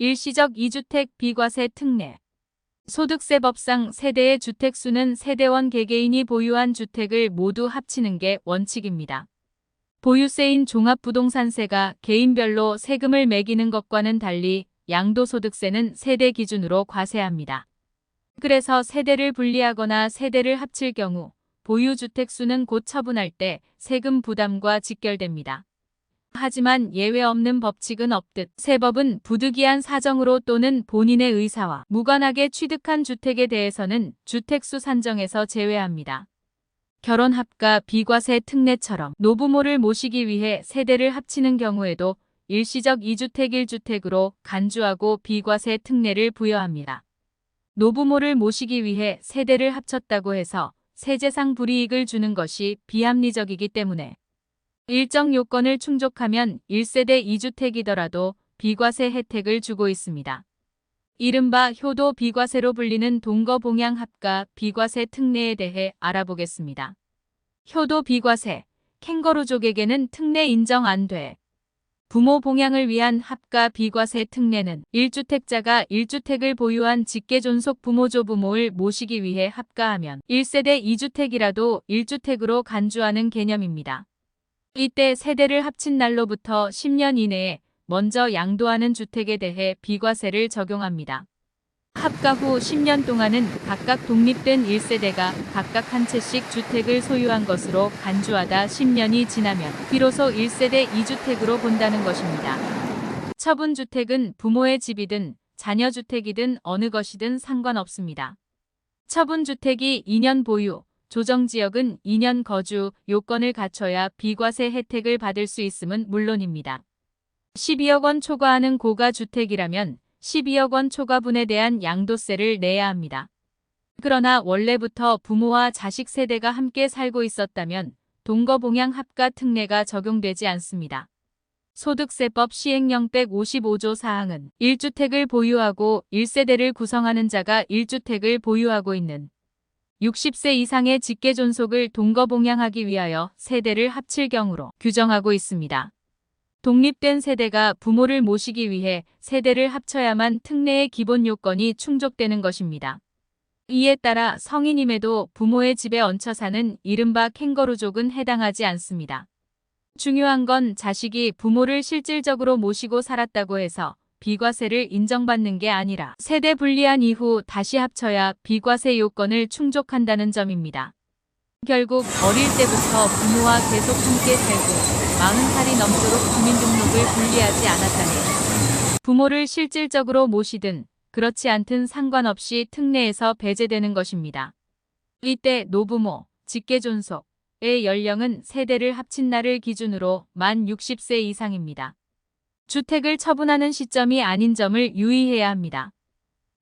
일시적 2주택 비과세 특례. 소득세법상 세대의 주택수는 세대원 개개인이 보유한 주택을 모두 합치는 게 원칙입니다. 보유세인 종합부동산세가 개인별로 세금을 매기는 것과는 달리 양도소득세는 세대 기준으로 과세합니다. 그래서 세대를 분리하거나 세대를 합칠 경우 보유주택수는 곧 처분할 때 세금 부담과 직결됩니다. 하지만 예외 없는 법칙은 없듯 세법은 부득이한 사정으로 또는 본인의 의사와 무관하게 취득한 주택에 대해서는 주택수 산정에서 제외합니다. 결혼합가 비과세 특례처럼 노부모를 모시기 위해 세대를 합치는 경우에도 일시적 2주택 1주택으로 간주하고 비과세 특례를 부여합니다. 노부모를 모시기 위해 세대를 합쳤다고 해서 세제상 불이익을 주는 것이 비합리적이기 때문에 일정 요건을 충족하면 1세대 2주택이더라도 비과세 혜택을 주고 있습니다. 이른바 효도 비과세로 불리는 동거봉양 합가 비과세 특례에 대해 알아보겠습니다. 효도 비과세, 캥거루족에게는 특례 인정 안 돼. 부모 봉양을 위한 합가 비과세 특례는 1주택자가 1주택을 보유한 직계존속 부모조부모를 모시기 위해 합가하면 1세대 2주택이라도 1주택으로 간주하는 개념입니다. 이때 세대를 합친 날로부터 10년 이내에 먼저 양도하는 주택에 대해 비과세를 적용합니다. 합가 후 10년 동안은 각각 독립된 1세대가 각각 한 채씩 주택을 소유한 것으로 간주하다 10년이 지나면 비로소 1세대 2주택으로 본다는 것입니다. 처분주택은 부모의 집이든 자녀주택이든 어느 것이든 상관없습니다. 처분주택이 2년 보유, 조정지역은 2년 거주 요건을 갖춰야 비과세 혜택을 받을 수 있음은 물론입니다. 12억 원 초과하는 고가주택이라면 12억 원 초과분에 대한 양도세를 내야 합니다. 그러나 원래부터 부모와 자식 세대가 함께 살고 있었다면 동거봉양 합가 특례가 적용되지 않습니다. 소득세법 시행령 155조 사항은 1주택을 보유하고 1세대를 구성하는 자가 1주택을 보유하고 있는 60세 이상의 직계존속을 동거봉양하기 위하여 세대를 합칠 경우로 규정하고 있습니다. 독립된 세대가 부모를 모시기 위해 세대를 합쳐야만 특례의 기본 요건이 충족되는 것입니다. 이에 따라 성인임에도 부모의 집에 얹혀 사는 이른바 캥거루족은 해당하지 않습니다. 중요한 건 자식이 부모를 실질적으로 모시고 살았다고 해서 비과세를 인정받는 게 아니라 세대 분리한 이후 다시 합쳐야 비과세 요건을 충족한다는 점입니다. 결국 어릴 때부터 부모와 계속 함께 살고 40살이 넘도록 주민등록을 분리하지 않았다면 부모를 실질적으로 모시든 그렇지 않든 상관없이 특례에서 배제되는 것입니다. 이때 노부모, 직계존속의 연령은 세대를 합친 날을 기준으로 만 60세 이상입니다. 주택을 처분하는 시점이 아닌 점을 유의해야 합니다.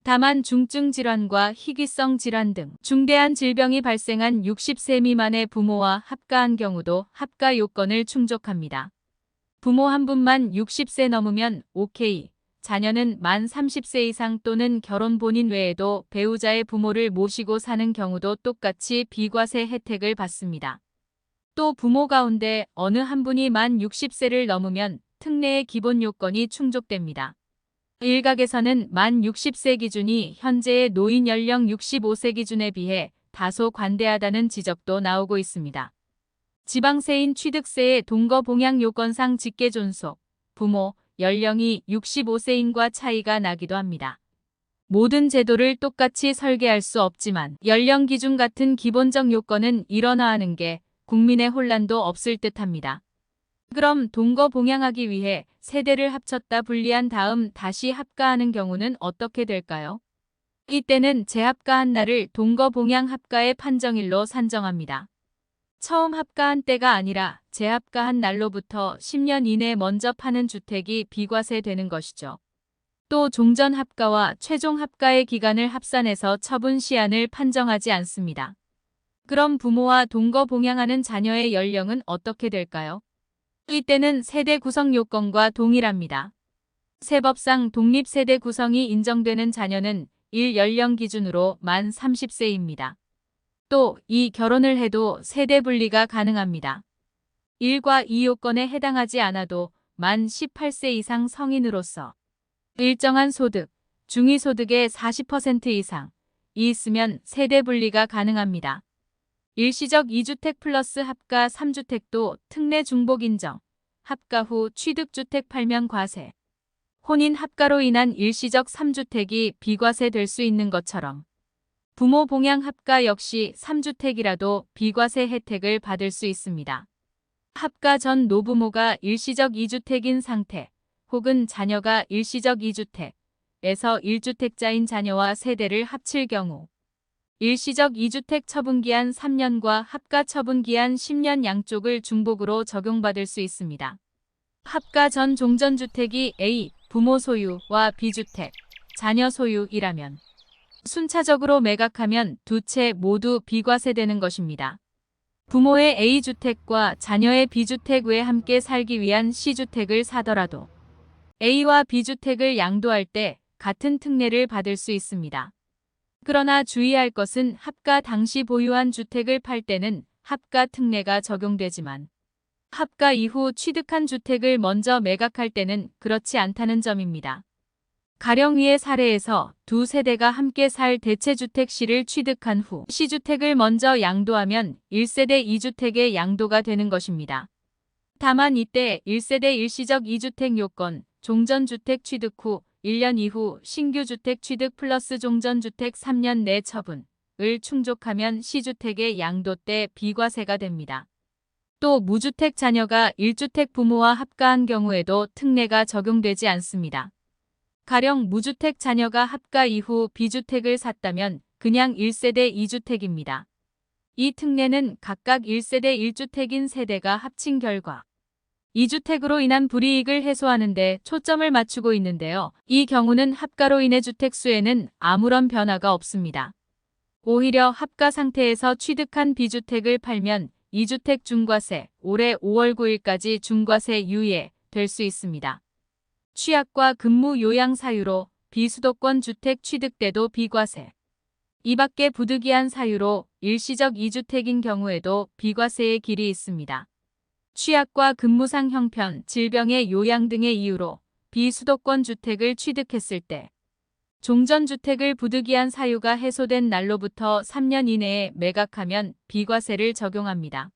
다만 중증 질환과 희귀성 질환 등 중대한 질병이 발생한 60세 미만의 부모와 합가한 경우도 합가 요건을 충족합니다. 부모 한 분만 60세 넘으면 오케이, 자녀는 만 30세 이상 또는 결혼 본인 외에도 배우자의 부모를 모시고 사는 경우도 똑같이 비과세 혜택을 받습니다. 또 부모 가운데 어느 한 분이 만 60세를 넘으면 특례의 기본 요건이 충족됩니다. 일각에서는 만 60세 기준이 현재의 노인 연령 65세 기준에 비해 다소 관대하다는 지적도 나오고 있습니다. 지방세인 취득세의 동거봉양 요건상 직계존속, 부모, 연령이 65세인과 차이가 나기도 합니다. 모든 제도를 똑같이 설계할 수 없지만 연령 기준 같은 기본적 요건은 일원화하는 게 국민의 혼란도 없을 듯합니다. 그럼 동거봉양하기 위해 세대를 합쳤다 분리한 다음 다시 합가하는 경우는 어떻게 될까요? 이때는 재합가한 날을 동거봉양 합가의 판정일로 산정합니다. 처음 합가한 때가 아니라 재합가한 날로부터 10년 이내 먼저 파는 주택이 비과세 되는 것이죠. 또 종전 합가와 최종 합가의 기간을 합산해서 처분 시한을 판정하지 않습니다. 그럼 부모와 동거봉양하는 자녀의 연령은 어떻게 될까요? 이때는 세대 구성 요건과 동일합니다. 세법상 독립세대 구성이 인정되는 자녀는 1연령 기준으로 만 30세입니다. 또 이 결혼을 해도 세대 분리가 가능합니다. 1과 2 요건에 해당하지 않아도 만 18세 이상 성인으로서 일정한 소득, 중위소득의 40% 이상이 있으면 세대 분리가 가능합니다. 일시적 2주택 플러스 합가 3주택도 특례 중복 인정, 합가 후 취득주택 팔면 과세. 혼인 합가로 인한 일시적 3주택이 비과세 될 수 있는 것처럼 부모 봉양 합가 역시 3주택이라도 비과세 혜택을 받을 수 있습니다. 합가 전 노부모가 일시적 2주택인 상태 혹은 자녀가 일시적 2주택에서 1주택자인 자녀와 세대를 합칠 경우 일시적 2주택 처분기한 3년과 합가 처분기한 10년 양쪽을 중복으로 적용받을 수 있습니다. 합가 전 종전주택이 A. 부모 소유와 B주택, 자녀 소유이라면 순차적으로 매각하면 두 채 모두 비과세되는 것입니다. 부모의 A주택과 자녀의 B주택 외에 함께 살기 위한 C주택을 사더라도 A와 B주택을 양도할 때 같은 특례를 받을 수 있습니다. 그러나 주의할 것은 합가 당시 보유한 주택을 팔 때는 합가 특례가 적용되지만 합가 이후 취득한 주택을 먼저 매각할 때는 그렇지 않다는 점입니다. 가령 위의 사례에서 두 세대가 함께 살 대체주택 C를 취득한 후 C주택을 먼저 양도하면 1세대 2주택의 양도가 되는 것입니다. 다만 이때 1세대 일시적 2주택 요건, 종전주택 취득 후 1년 이후 신규 주택 취득 플러스 종전주택 3년 내 처분을 충족하면 C주택의 양도 때 비과세가 됩니다. 또 무주택 자녀가 1주택 부모와 합가한 경우에도 특례가 적용되지 않습니다. 가령 무주택 자녀가 합가 이후 B주택을 샀다면 그냥 1세대 2주택입니다. 이 특례는 각각 1세대 1주택인 세대가 합친 결과 2주택으로 인한 불이익을 해소하는 데 초점을 맞추고 있는데요. 이 경우는 합가로 인해 주택수에는 아무런 변화가 없습니다. 오히려 합가 상태에서 취득한 B주택을 팔면 2주택 중과세, 올해 5월 9일까지 중과세 유예 될 수 있습니다. 취약과 근무 요양 사유로 비수도권 주택 취득 때도 비과세. 이 밖에 부득이한 사유로 일시적 2주택인 경우에도 비과세의 길이 있습니다. 취약과 근무상 형편, 질병의 요양 등의 이유로 비수도권 주택을 취득했을 때 종전주택을 부득이한 사유가 해소된 날로부터 3년 이내에 매각하면 비과세를 적용합니다.